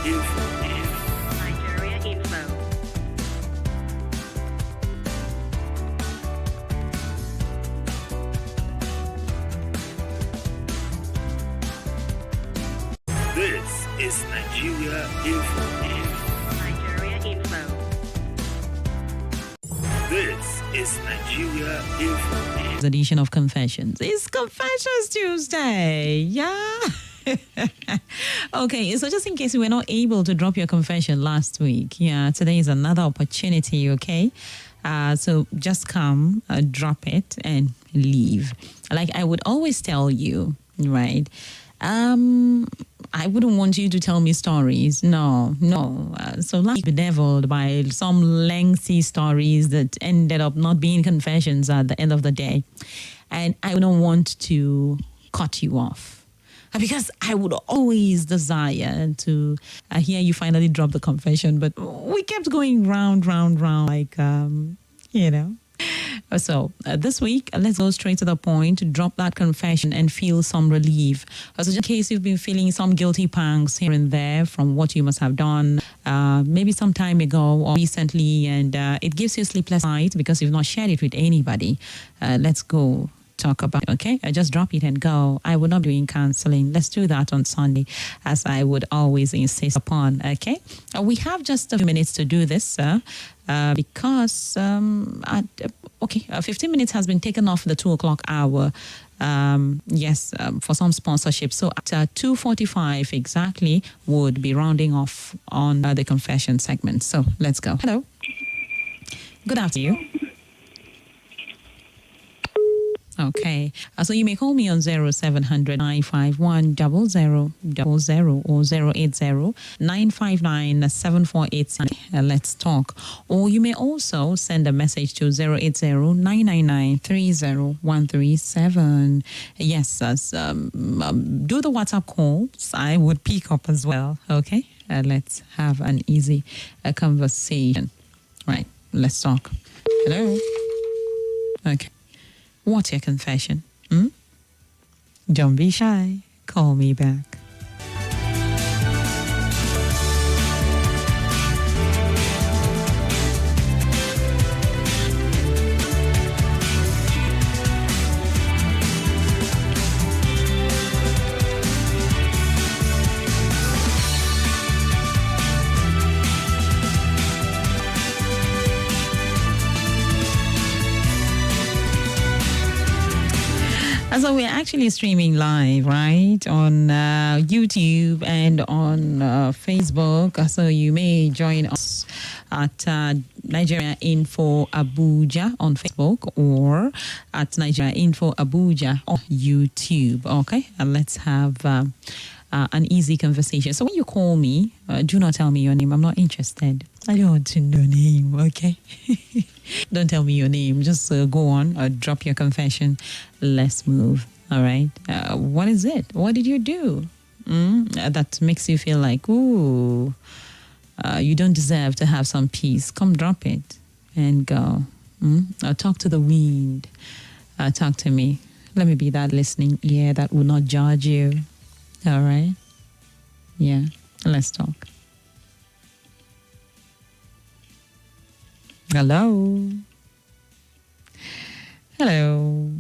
Nigeria Info. This is Nigeria Info. Nigeria Info. This is Nigeria Info. Edition of Confessions. It's Confessions Tuesday. Yeah. Okay, so just in case you were not able to drop your confession last week, yeah, today is another opportunity, okay? So just come, drop it, and leave. Like I would always tell you, right? I wouldn't want you to tell me stories. No. So last week bedeviled by some lengthy stories that ended up not being confessions at the end of the day. And I wouldn't want to cut you off. Because I would always desire to hear you finally drop the confession. But we kept going round, like, you know. So this week, let's go straight to the point, drop that confession and feel some relief. So just in case you've been feeling some guilty pangs here and there from what you must have done, maybe some time ago or recently, and it gives you sleepless nights because you've not shared it with anybody. Let's go talk about it, okay? I just drop it and go. I would not be doing counseling. Let's do that on Sunday, as I would always insist upon, okay? We have just a few minutes to do this, because 15 minutes has been taken off the 2 o'clock hour. For some sponsorship. So at 2:45 exactly, would be rounding off on the confession segment. So let's go. Hello. Good afternoon. Okay, so you may call me on 0700 951 0000 or 080 959 7487. Let's talk. Or you may also send a message to 080 999 30137. Yes, do the WhatsApp calls. I would pick up as well. Okay, let's have an easy conversation. Right, let's talk. Hello. Okay. What's your confession? Don't be shy. Call me back. So we're actually streaming live, right, on YouTube and on Facebook. So you may join us at Nigeria Info Abuja on Facebook or at Nigeria Info Abuja on YouTube. Okay, and let's have an easy conversation. So when you call me, do not tell me your name. I'm not interested. I don't want to know your name, okay? Don't tell me your name. Just go on, drop your confession. Let's move, all right? What is it? What did you do? That makes you feel like, ooh, you don't deserve to have some peace. Come drop it and go. Talk to the wind. Talk to me. Let me be that listening ear that will not judge you. All right? Yeah, let's talk. Hello. Hello.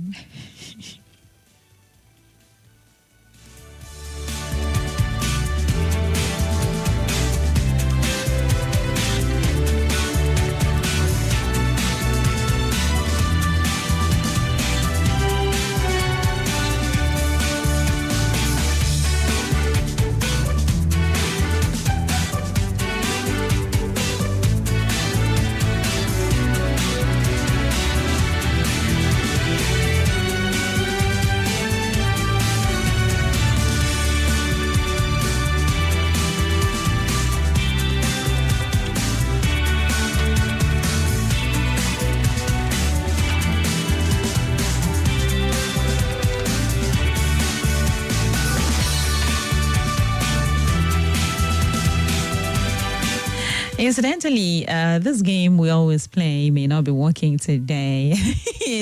Incidentally, this game we always play may not be working today.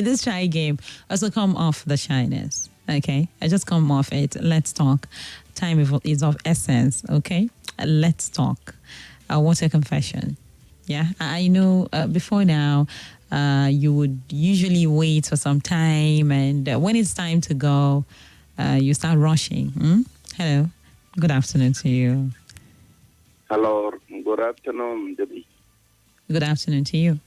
This shy game also come off the shyness. Okay, I just come off it. Let's talk. time is of essence, okay? Let's talk. What's your confession? Yeah, I know before now, you would usually wait for some time, and when it's time to go, you start rushing. Hello, good afternoon to you. Hello, good afternoon, Debby. Good afternoon to you.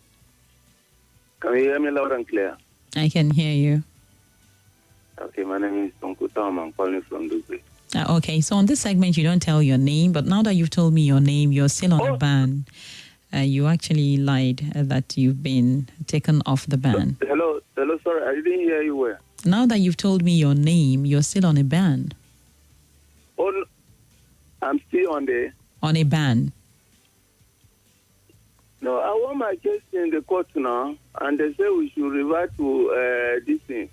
Can you hear me loud and clear? I can hear you. Okay, my name is Uncle Tom. I'm calling from Dubai. Okay, so on this segment, you don't tell your name, but now that you've told me your name, you're still on a ban. You actually lied that you've been taken off the ban. Hello, sorry, I didn't hear you well. Now that you've told me your name, you're still on a ban. Oh, no, I'm still On a ban. No, I want my case in the court now, and they say we should revert to this thing,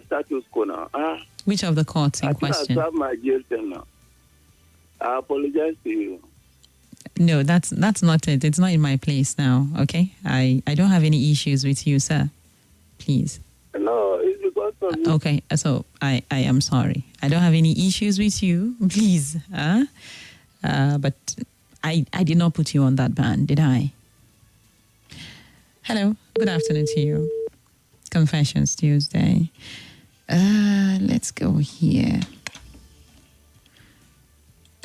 status quo now. Which of the courts in question? I have my jail term now. I apologize to you. No, that's not it. It's not in my place now, okay? I don't have any issues with you, sir. Please. No, it's because of you. Okay, so I am sorry. I don't have any issues with you. Please. But I did not put you on that ban, did I? Hello. Good afternoon to you. Confessions Tuesday. Let's go here.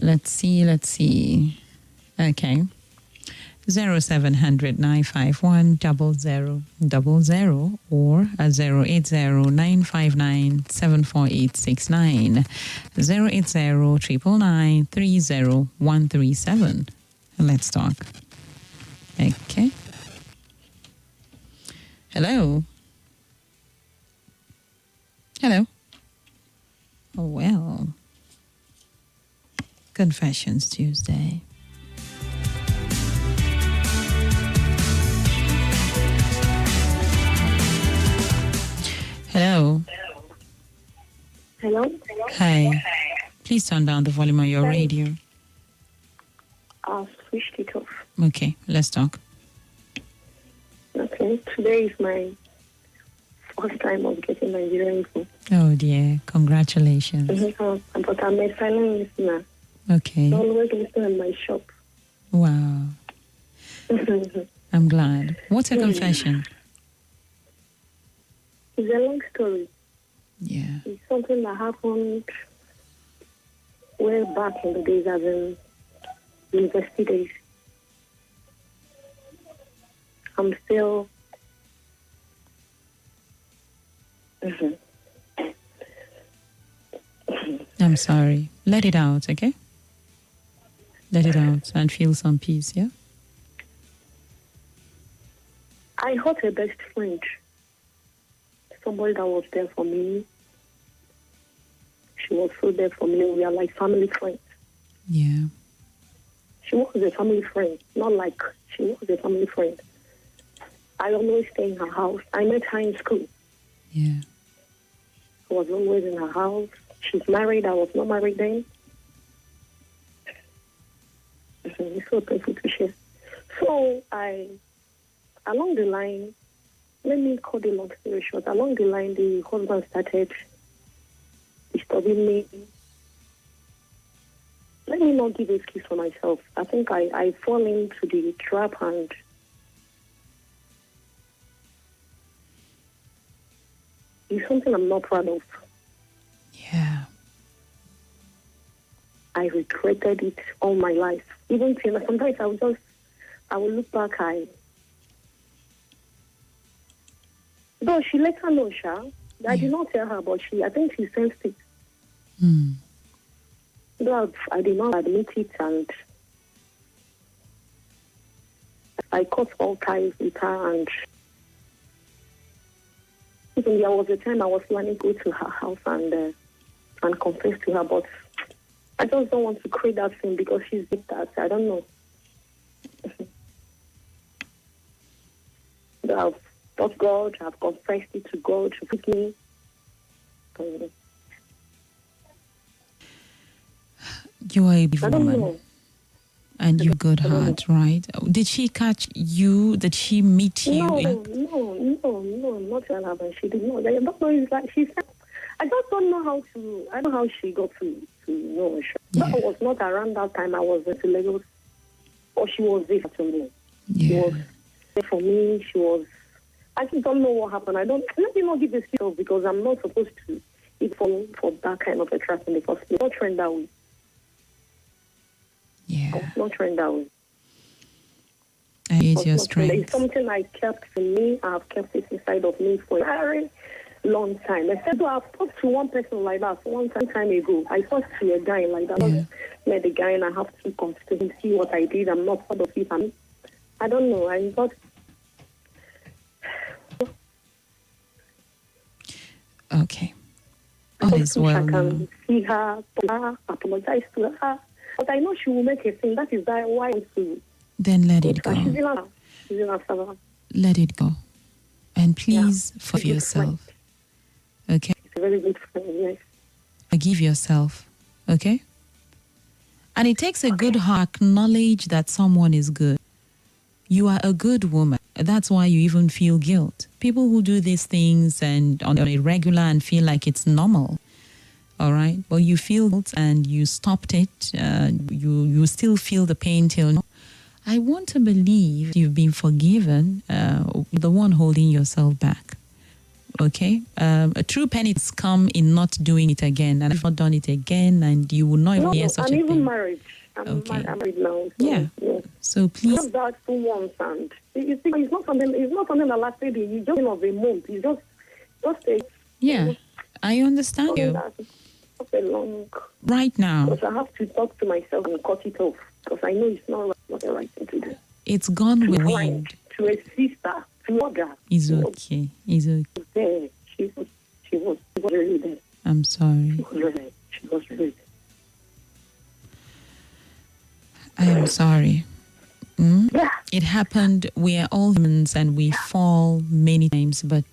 Let's see. Okay. 0700 951 0000 or 080 959 74869 080 999 30137. Let's talk. Okay. Hello. Hello. Oh, well. Confessions Tuesday. Hello. Hello? Hi. Please turn down the volume on your radio. I've switched it off. Okay, let's talk. Okay. Today is my first time of getting Nigerian info. Oh dear, congratulations. But I'm a silent listener. Okay. I always listen in my shop. Wow. I'm glad. What's your confession? It's a long story. Yeah. It's something that happened way back in the days as in university days. I'm still... I'm sorry. Let it out, okay? Let it out and feel some peace, yeah? I had a best friend. Somebody that was there for me. She was so there for me. We are like family friends. Yeah. She was a family friend. Not like she was a family friend. I always stay in her house. I met her in school. Yeah. I was always in her house. She's married. I was not married then. It's so painful to share. So along the line, let me cut the long story short. Along the line, the husband started disturbing me. Let me not give excuse for myself. I think I fall into the trap and it's something I'm not proud of. Yeah. I regretted it all my life. Even till sometimes I will look back. Though she let her know, I did not tell her, but I think she sensed it. Though I did not admit it, and I cut all ties with her, and even there was a time I was planning to go to her house and confess to her, but I just don't want to create that thing because she's like that. I don't know. I've taught God, I've confessed it to God to pick me. You are a big I don't woman. know. And you good heart, right? Did she catch you? Did she meet you? No, not that happened. She did not. I don't know. It's like she said, I just don't know how to. I don't know how she got to know. Yeah. That was not around that time. I was in Lagos, or she was there to me. She Yeah. was there for me. She was. I just don't know what happened. Let me not give this yourself because I'm not supposed to. It's for that kind of a trap in the first place. Not trained that way. Yeah. Not trained that way. I need your It's strength. something I kept in me. I've kept it inside of me for a very long time. Except I've talked to one person like that one time ago. I talked to a guy like that. Yeah. I met the guy and I have to come to him, see what I did. I'm not part of it. I don't know. I got. Okay. All is well I now. can see her, apologize to her. But I know she will make a thing. That is why I want to. Then let it She's go. in a Let it go. And please forgive She's a good yourself. Okay? She's a very good friend, yes. Forgive yourself. Okay? And it takes a good heart to acknowledge that someone is good. You are a good woman. That's why you even feel guilt. People who do these things and on a regular and feel like it's normal. All right? But you feel guilt and you stopped it. You still feel the pain till now. I want to believe you've been forgiven, the one holding yourself back. Okay? A true penance come in not doing it again. And I've not done it again, and you will not even hear such I'm a even thing. married. I'm married now. So, Yeah. So please. Just that 2 months, and you see, it's not something that lasted. You just of a month. You just a. Yeah, I understand something you. that's a long. Right now, Because I have to talk to myself and cut it off because I know it's not the right thing to do. it's gone with To wind. friend, to a sister, to mother. It's okay. It's okay. There, she was really there. I'm sorry. She was really there. I am sorry. Mm? Yeah. It happened. We are all humans and we fall many times. But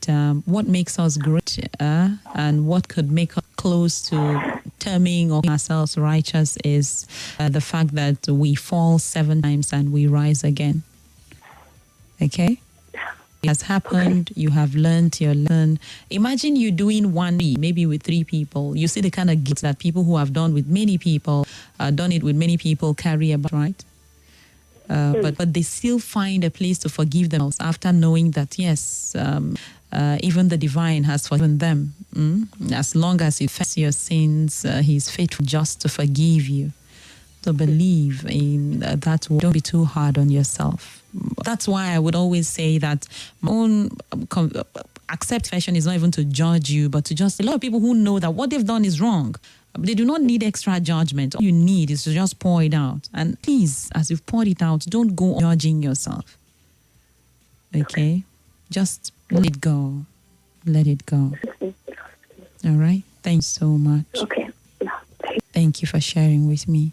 what makes us great and what could make us close to terming or ourselves righteous is the fact that we fall 7 times and we rise again. Okay? It has happened. You have learned your lesson. Imagine you doing one maybe with 3 people. You see the kind of guilt that people who have done with many people, done it with many people carry about, right? But they still find a place to forgive themselves after knowing that, yes, even the divine has forgiven them. As long as you confess your sins, he's faithful just to forgive you. So believe in that. Don't be too hard on yourself. That's why I would always say that my own acceptation is not even to judge you, but to just, a lot of people who know that what they've done is wrong. They do not need extra judgment. All you need is to just pour it out. And please, as you've poured it out, don't go judging yourself. Okay? Just let it go. Let it go. All right? Thanks so much. Okay. Yeah. Thank you for sharing with me.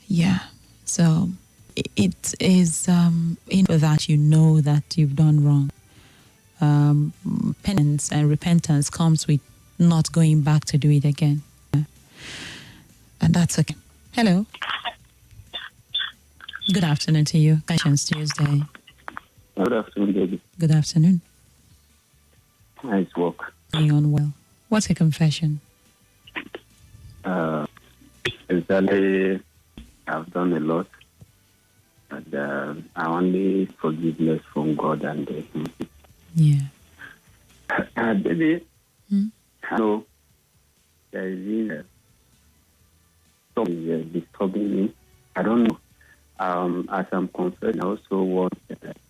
Yeah. So it is in that you know that you've done wrong. Penance and repentance comes with not going back to do it again. And that's okay. Hello. Good afternoon to you. Confessions Tuesday. Good afternoon, Debby. Good afternoon. Nice work. Are you on well? What's a confession? Exactly, I've done a lot. And I only forgiveness from God and Him. Yeah. Baby, Hmm? I know there is something disturbing me. I don't know. As I'm concerned, I also want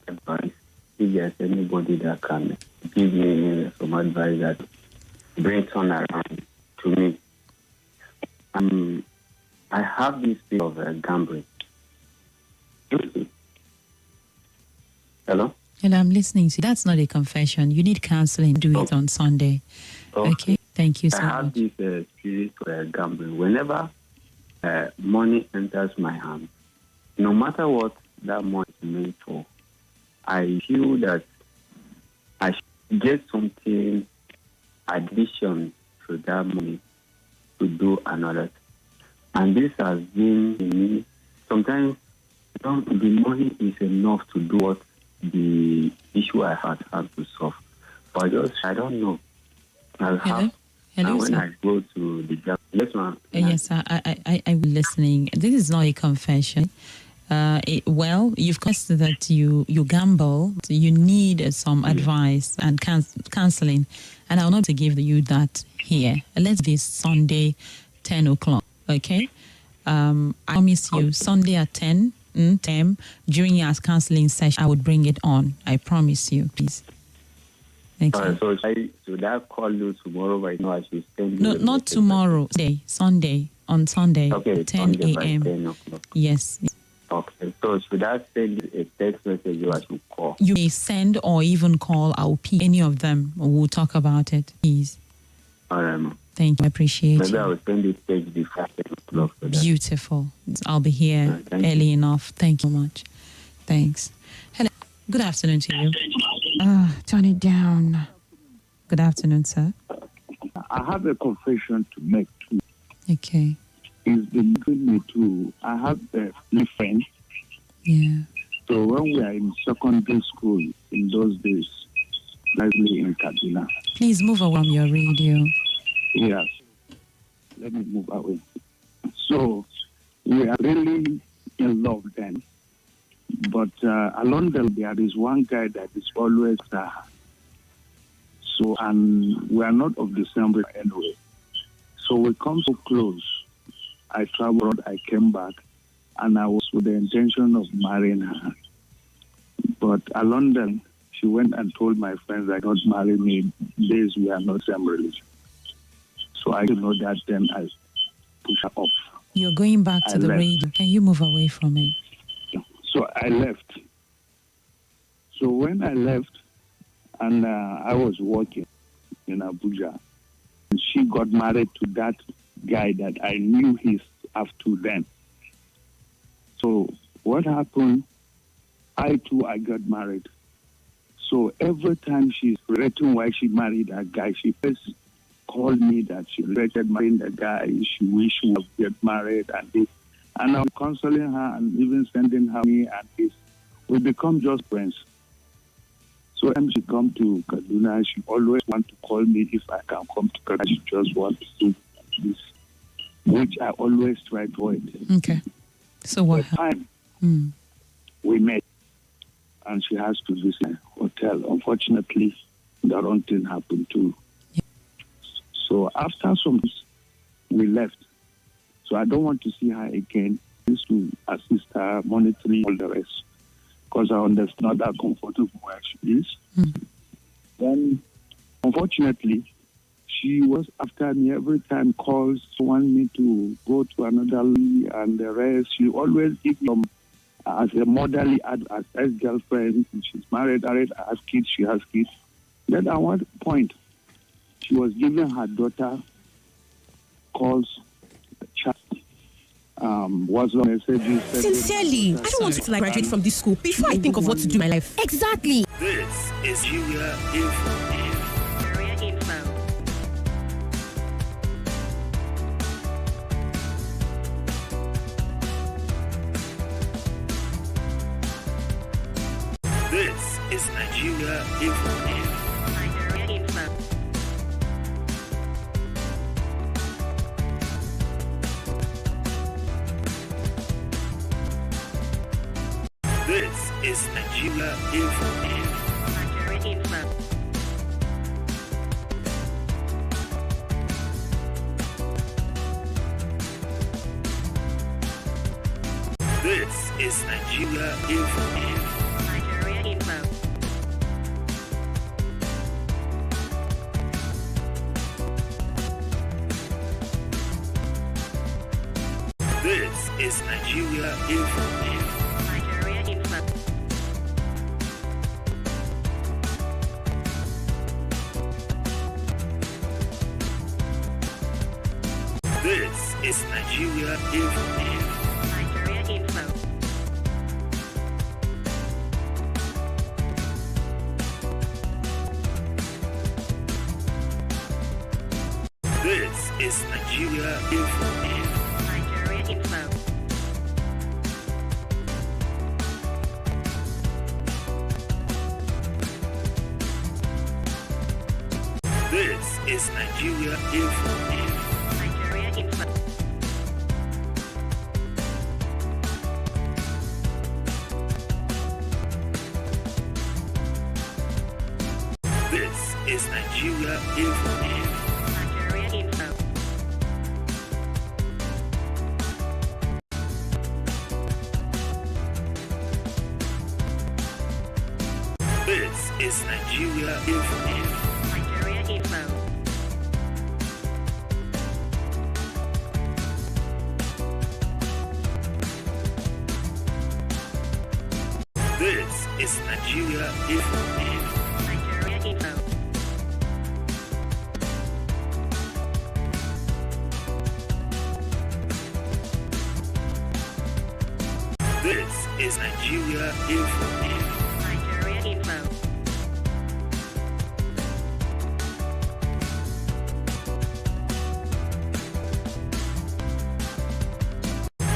advice. If there's anybody that can give me some advice that brings on around to me. I have this bit of gambling. Hello? And I'm listening to you. That's not a confession. You need counseling. Do it on Sunday. Okay? Thank you so I have much. this spirit of gambling. Whenever money enters my hand, no matter what that money is meant for, I feel that I should get something addition to that money to do another thing. And this has been in me. Sometimes the money is enough to do what the issue I had to solve. But I don't know. Hello? Hello, and when sir. I go to the job, yes, ma'am. Yes, sir. I'm listening. This is not a confession. Well, you've confessed that you gamble. You need some advice and counseling, and I'll not to give you that here. Let's do this Sunday, 10 o'clock. Okay. I promise you, Sunday at 10 during your counseling session, I would bring it on. I promise you, please. Thank you. So should I call you tomorrow? Right now, I should send you. No, not tomorrow. Sunday. On Sunday, Okay, 10 Sunday by a.m. 10 o'clock. Yes. Okay, so should I send you a text message or I should call? You may send or even call. I'll pick any of them. We'll talk about it, please. All right, ma'am. Thank you. I appreciate Maybe I you. will send you text before 10 o'clock. For that. Beautiful. I'll be here Thank you. early enough. Thank you so much. Thanks. Hello. Good afternoon to you. Turn it down. Good afternoon, sir. I have a confession to make too. Okay. It's been between me too. I have a friend. Yeah. So when we are in secondary school in those days, likely in Kaduna. Please move away from your radio. Yes. Let me move away. So we are really in love then. But along there is one guy that is always so, and we are not of the same race anyway. So we come so close. I traveled, I came back, and I was with the intention of marrying her. But along then, she went and told my friends that not marry me. Days we are not same religion. So I know that then I push her off. You're going back to I the left. radio. Can you move away from it? So I left. So when I left, and I was working in Abuja, and she got married to that guy that I knew his up to then. So what happened? I got married. So every time she's regretting why she married that guy, she first called me that she regretted marrying the guy. She wished she would get married and this. And I'm counseling her and even sending her me and this. We become just friends. So when she come to Kaduna, she always want to call me if I can come to Kaduna. She just want to do this, which I always try to avoid. Okay. So what The happened? time we met, and she has to visit a hotel. Unfortunately, the wrong thing happened too. Yeah. So after some months, we left. So I don't want to see her again. Just to assist her, monitoring all the rest. Because I understand that comfortable where she is. Then, unfortunately, she was after me every time, calls, want me to go to another league and the rest. She always gives them as a motherly as ex-girlfriend. She's married, I have kids, she has kids. Then at one point, she was giving her daughter calls, chat, WhatsApp messages. Sincerely, I don't want to graduate from this school before I think of what to do in my life. Exactly. This is Nigeria Info. Nigeria Info. This is Nigeria Info. Nigeria Info. This is Nigeria Info. Nigeria Info. This is Nigeria Info. Nigeria Info. This is Nigeria Info. Nigeria Info. This is Nigeria Info. Nigeria Info. This is Nigeria Info. Nigeria Info. This is Nigeria Info. Nigeria Info. This is Nigeria Info. Nigeria Info. This is Nigeria Info. Nigeria Info. This is Nigeria Info. Nigeria Info. This is Nigeria Info. Nigeria Info.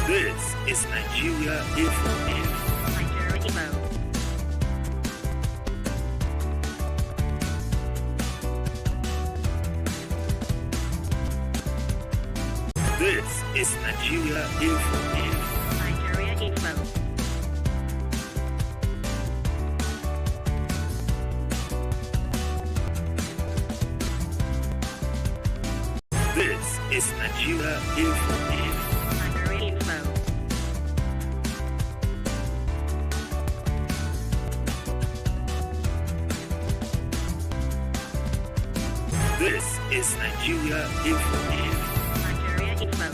This is Nigeria Info. Nigeria Info. This is Nigeria Info. Nigeria Info. This is Nigeria Info. Nigeria Info. This is Nigeria Info. Nigeria Info.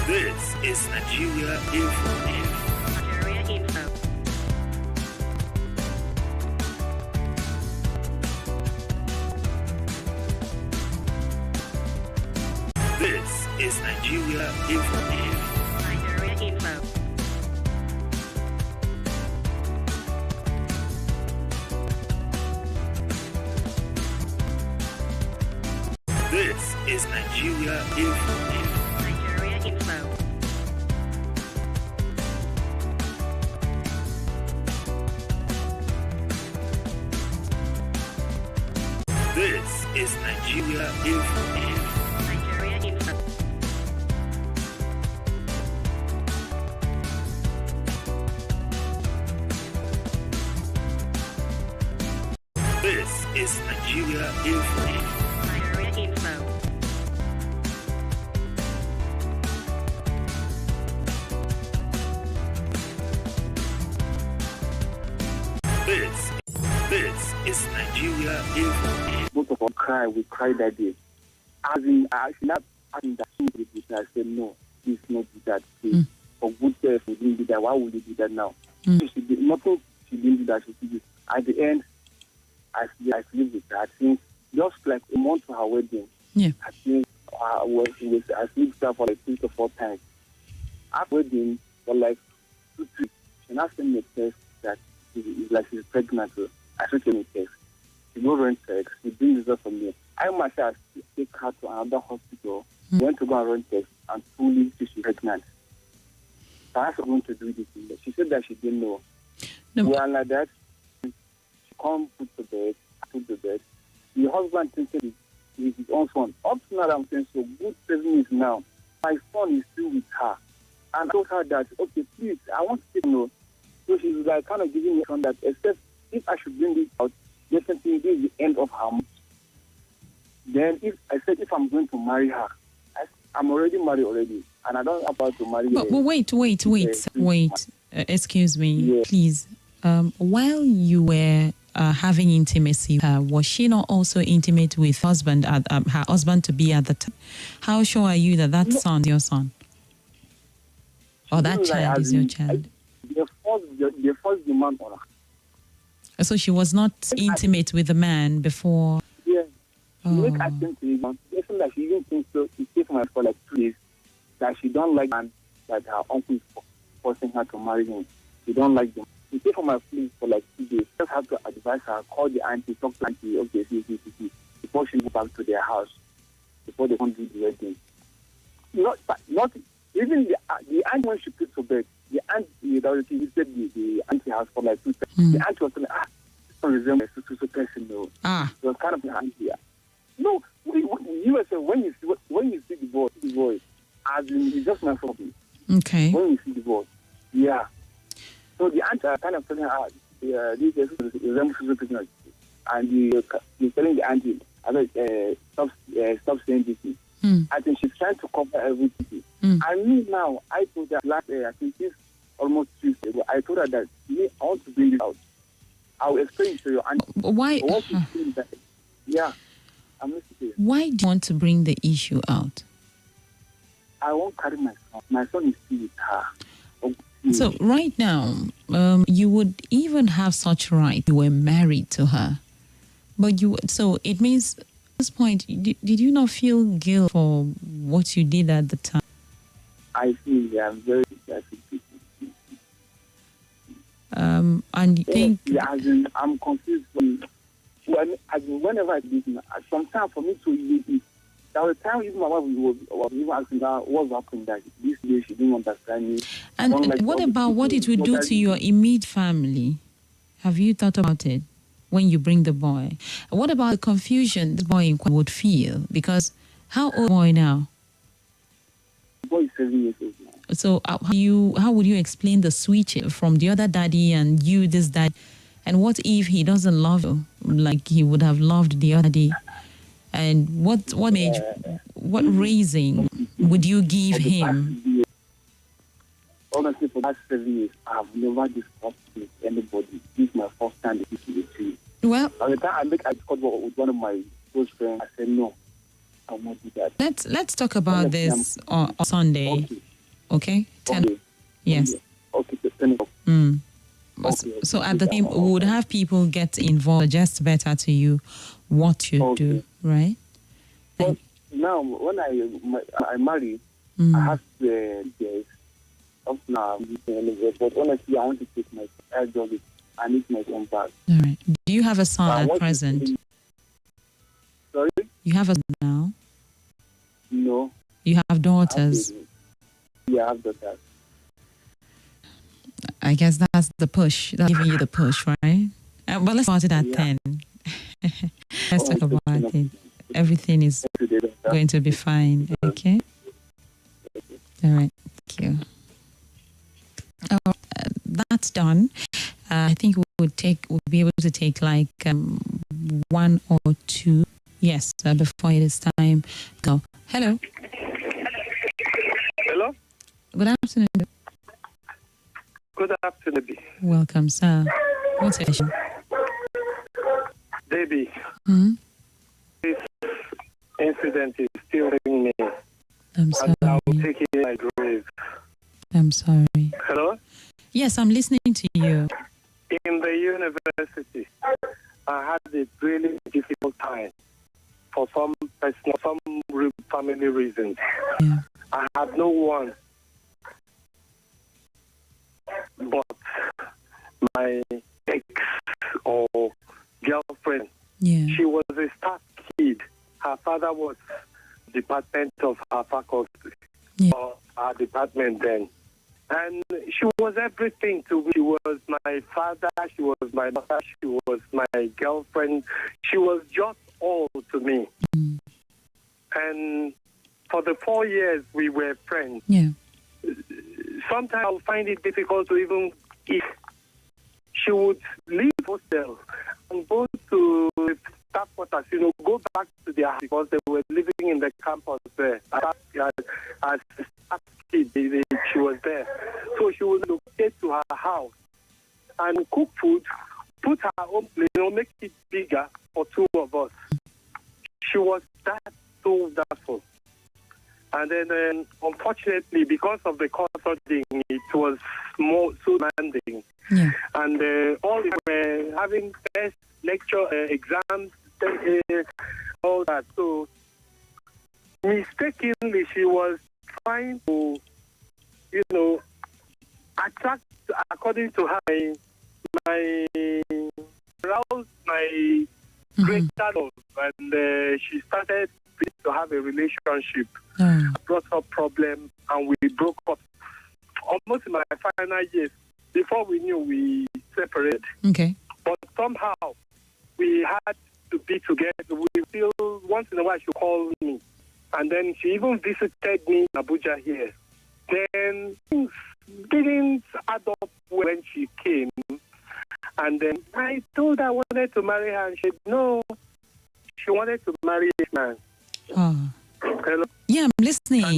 This is Nigeria Info. Nigeria Info. This is Nigeria Info. Nigeria Info. This is Nigeria Info. Nigeria Info. This is Nigeria Info. Nigeria Info. This is Nigeria Info. Nigeria Info. This is Nigeria Info. Both of us cry. We cried that day. As in, she not asking that she did this. I said, no, please not do that. Please. For good self, we didn't do that. Why would you do that now? So she did nothing. She didn't do that. She did it. At the end, I sleep with her. I think just like a month to her wedding. Yeah. I think I sleep with her for like 3 to 4 times. After wedding, for like 2 weeks, she now sent me a text that it's like she's pregnant. So I sent her a text. She go run text. She didn't result for me. I myself take her to another hospital. Went to go and run text and truly she's pregnant. So I was going to do this. She said that she didn't know. No. Well, like that, she come put to bed. I put to bed. The husband thinking he's his own son. Up to now, I'm saying so good 7 years now. My son is still with her. And I told her that, okay, please, I want to know. So she's like kind of giving me on that, except if I should bring this out, definitely this is the end of her month. Then if I'm going to marry her, I'm already married already, and I don't about to marry her. But wait. Excuse me, Yeah. please. While you were having intimacy, was she not also intimate with husband at her husband to be at the time? How sure are you that son is your son? Or that Like, child as is your in, child? The first demand on her. So she was not intimate with the man before? Yeah. Oh. Make I think to you, even that she even thinks so, she stayed for like 2 days, that she don't like man, that her uncle is forcing her to marry him. She don't like them. She stayed for my place for like 2 days. Just have to advise her, call the auntie, talk to auntie, okay, see, before she go back to their house, before they can do the wedding. Not even the auntie when she put to bed, the auntie that was visited the auntie house for like 2 times. The auntie was telling, this one resembles a so person, no. It was kind of an auntie. No, you were saying when you see the boy, as in, it's just my problem. Okay. When you see the boy, yeah. So the auntie kind of telling her, this is resembles a person, and he's telling the auntie, stop saying this thing. I think she's trying to cover everything. I mean, now, I told her last I think this almost 2 weeks ago, I told her that me, I want to bring it out. I'll explain to your auntie. Why? Yeah, I'm listening. Why do you want to bring the issue out? I won't carry my son. My son is still with her. So right now, you would even have such right. You were married to her, but so it means at this point, did you not feel guilt for what you did at the time? I feel I'm very guilty. And you think? Yeah, I'm confused. Whenever I do it, sometimes for me to eat, there was a time even my wife was even asking her what's happening, that this day she didn't understand me. And what about what it would do to your immediate family? Have you thought about it when you bring the boy? What about the confusion the boy would feel? Because how old is the boy now? The boy is 7 years old now. So how would you explain the switch from the other daddy and you this dad? And what if he doesn't love you like he would have loved the other daddy? And what raising would you give him? Honestly, for the past 7 years, I have never discussed with anybody. This is my first time speaking with you. Well, by the time I discussed with one of my close friends, I said no, I won't do that. Let's talk about this on Sunday. Okay? 10. Okay. Yes. Okay, 10 o'clock. So at the time, we would have people get involved, just better to you what you do, right? But now, when I married, I have the up now. But honestly, I want to take my job. I need my son back. All right. Do you have a son at present? Sorry? You have a son now? No. You have daughters? Yeah, I have daughters. I guess that's the push. That's giving you the push, right? But let's start it at 10. Let's talk about it. Everything is going to be fine. Okay? All right. Thank you. That's done. I think we'll be able to take like 1 or 2. Yes, before it is time. Go. Hello. Hello. Good afternoon. Good afternoon. Welcome, sir. What's your question? Debby, this incident is still ringing me. I'm sorry. And I will take it in my grave. I'm sorry. Hello? Yes, I'm listening to you. In the university, I had a really difficult time for some family reasons. Yeah. I had no one but my ex or girlfriend. Yeah. She was a star kid. Her father was department of her faculty, or our department then. And she was everything to me. She was my father, she was my mother, she was my girlfriend. She was just all to me. And for the 4 years we were friends. Yeah. Sometimes I'll find it difficult to even eat. She would leave hostel and go to staff quarters, go back to their house because they were living in the campus there. As a staff kid, she was there. So she would locate to her house and cook food, put her own plate, make it bigger for 2 of us. She was that so wonderful. And then, unfortunately, because of the custody, it was more so demanding. Yeah. And all we were having test, lecture, exams, all that. So, mistakenly, she was trying to, attract, according to her, my arouse my greater love. And she started to have a relationship. Brought up problem and we broke up. almost in my final years. Before we knew, we separated. Okay. But somehow we had to be together. We still, once in a while, she called me. And then she even visited me in Abuja here. Then things didn't add up when she came. And then I told her I wanted to marry her. And she said, no, she wanted to marry a man. Oh. Hello? Yeah, I'm listening. And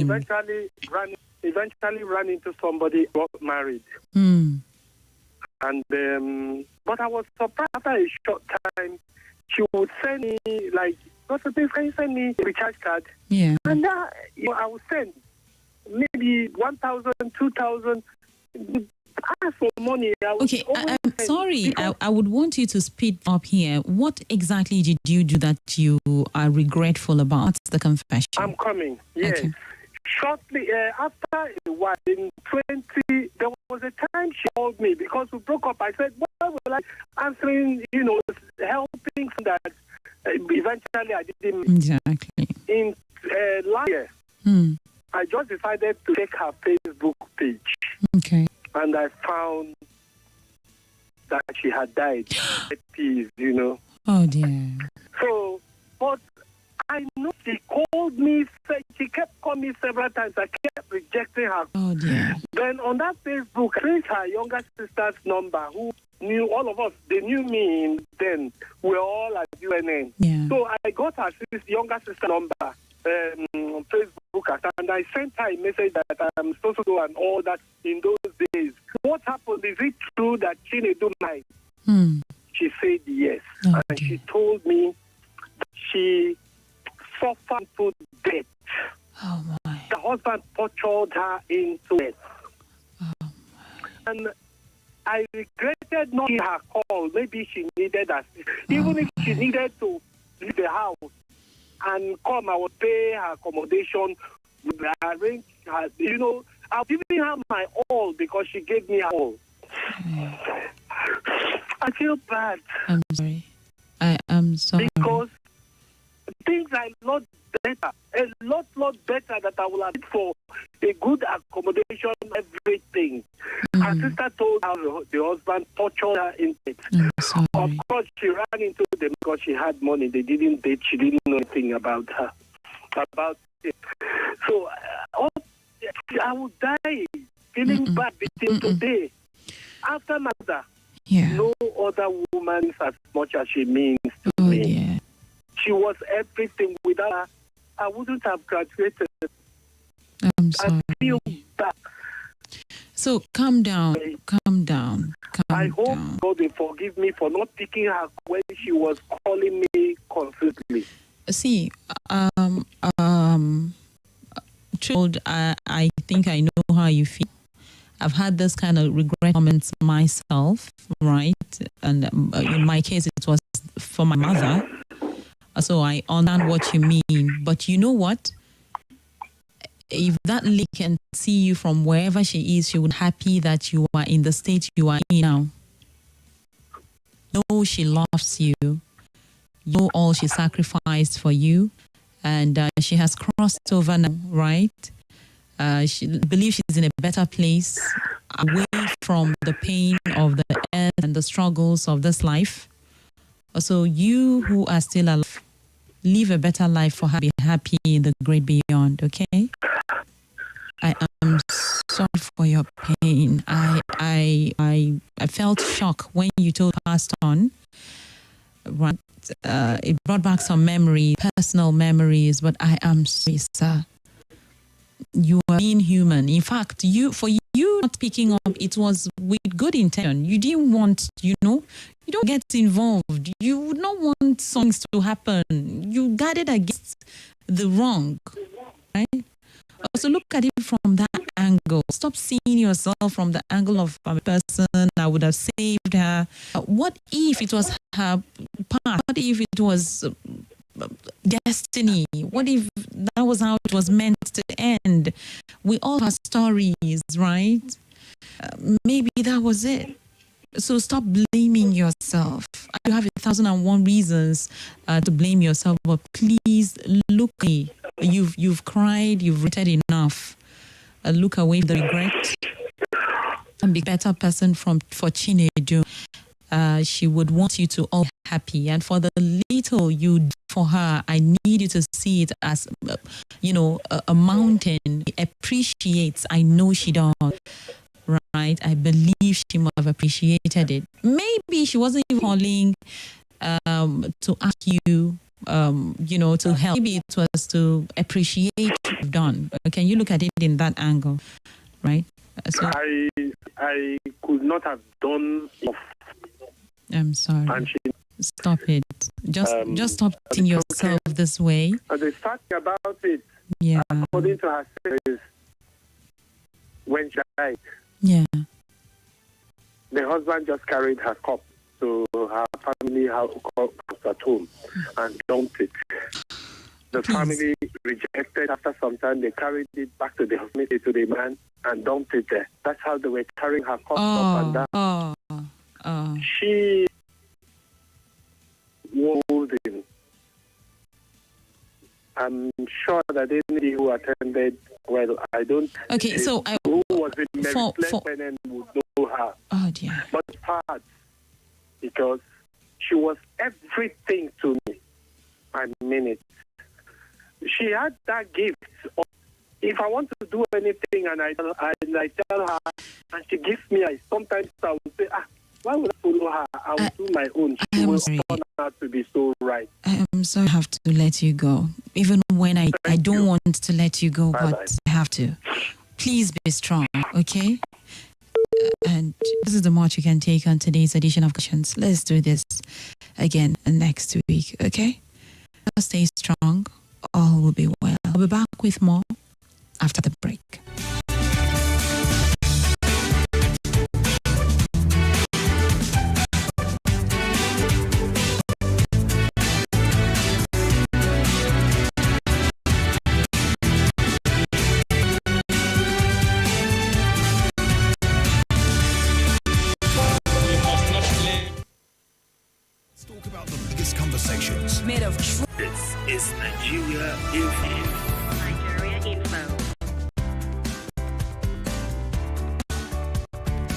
eventually ran into somebody, got married. Hmm. And but I was surprised after a short time, she would send me like, what's the thing? Can you send me a recharge card? Yeah. And I would send maybe 1,000, 2,000. Ask for money. Okay, I'm sorry. I would want you to speed up here. What exactly did you do that you are regretful about? What's the confession? I'm coming. Yes. Okay. Shortly after a while, in 20, there was a time she called me because we broke up. I said, "Why will I answering? Helping that." Eventually, I didn't. Exactly. In last year, I just decided to check her Facebook page. Okay. And I found that she had died. Oh dear. So, but I know she called me. She kept calling me several times. I kept rejecting her. Oh dear. Then on that Facebook, I traced her younger sister's number, who knew all of us. They knew me then. We were all at UNN. Yeah. So I got her younger sister number on Facebook, and I sent her a message that I'm supposed to do and all that in those days. What happened? Is it true that Chinedu died? She said yes. Oh, and dear. she told me that she suffered to death. Oh my. The husband tortured her into death. Oh. And I regretted not getting her call. Maybe she needed assistance. Even if she needed to leave the house and come, I would pay her accommodation, arrange her, I'll give her my all because she gave me her all. I feel bad. I'm sorry. I am sorry. Because things are not better, a lot better that I will have for a good accommodation, everything. Her sister told her the husband tortured her in it. I'm sorry. Of course, she ran into them because she had money. They didn't date. She didn't know anything about her, about it. So I would die feeling bad till today. After mother, no other woman as much as she means to me. Dear. She was everything. Without her, I wouldn't have graduated. I'm sorry. I feel bad. So calm down. I hope God will forgive me for not picking her when she was calling me constantly. See, child, I think I know how you feel. I've had this kind of regret moments myself, right? And in my case, it was for my mother. So I understand what you mean. But you know what? If that lady can see you from wherever she is, she would be happy that you are in the state you are in now. Know she loves you. Know all she sacrificed for you. And she has crossed over now, right? She believes she's in a better place, away from the pain of the earth and the struggles of this life. So you who are still alive, live a better life for her, be happy in the great beyond, okay? I am sorry for your pain. I felt shock when you told passed on. Right? It brought back some memories, personal memories, but I am sorry, sir. You are being human. In fact, for you not picking up, it was with good intention. You didn't want, you don't get involved. You would not want things to happen. You guarded against the wrong, right? So look at it from that angle. Stop seeing yourself from the angle of a person that would have saved her. What if it was her path? What if it was destiny? What if that was how it was meant to end? We all have stories, right? Maybe that was it. So stop blaming yourself. You have 1,001 reasons to blame yourself, but please look. You've cried. You've regretted enough. Look away from the regret can be a better person for Chinedu. She would want you to all be happy. And for the little you do for her, I need you to see it as, a mountain. Appreciates. I know she does. Right? I believe she must have appreciated it. Maybe she wasn't even calling to ask you, to help. Maybe it was to appreciate what you've done. Can you look at it in that angle? Right? So I could not have done enough. I'm sorry. And she, stop it. Just stop treating yourself this way. And the sad thing about it, yeah, according to her is when she died, yeah, the husband just carried her cup to her family house at home and dumped it. The family rejected. After some time, they carried it back to the hospital to the man and dumped it there. That's how they were carrying her cup up and down. She walled him. I'm sure that anybody who attended, well, I don't. Okay, so who was it? Mary Pennant would know her. Oh dear. But it's hard because she was everything to me. I mean it. She had that gift. If I want to do anything and I tell her, and she gives me, sometimes I will say, why would I follow her? I will do my own. She will turn out to be so right. I'm sorry I have to let you go. Even when I don't want to let you go, Bye-bye. but I have to. Please be strong, okay? And this is the much you can take on today's edition of Questions. Let's do this again next week, okay? Just stay strong. All will be well. I'll be back with more after the break. Talk about the biggest conversations. Made of This is Nigeria FM.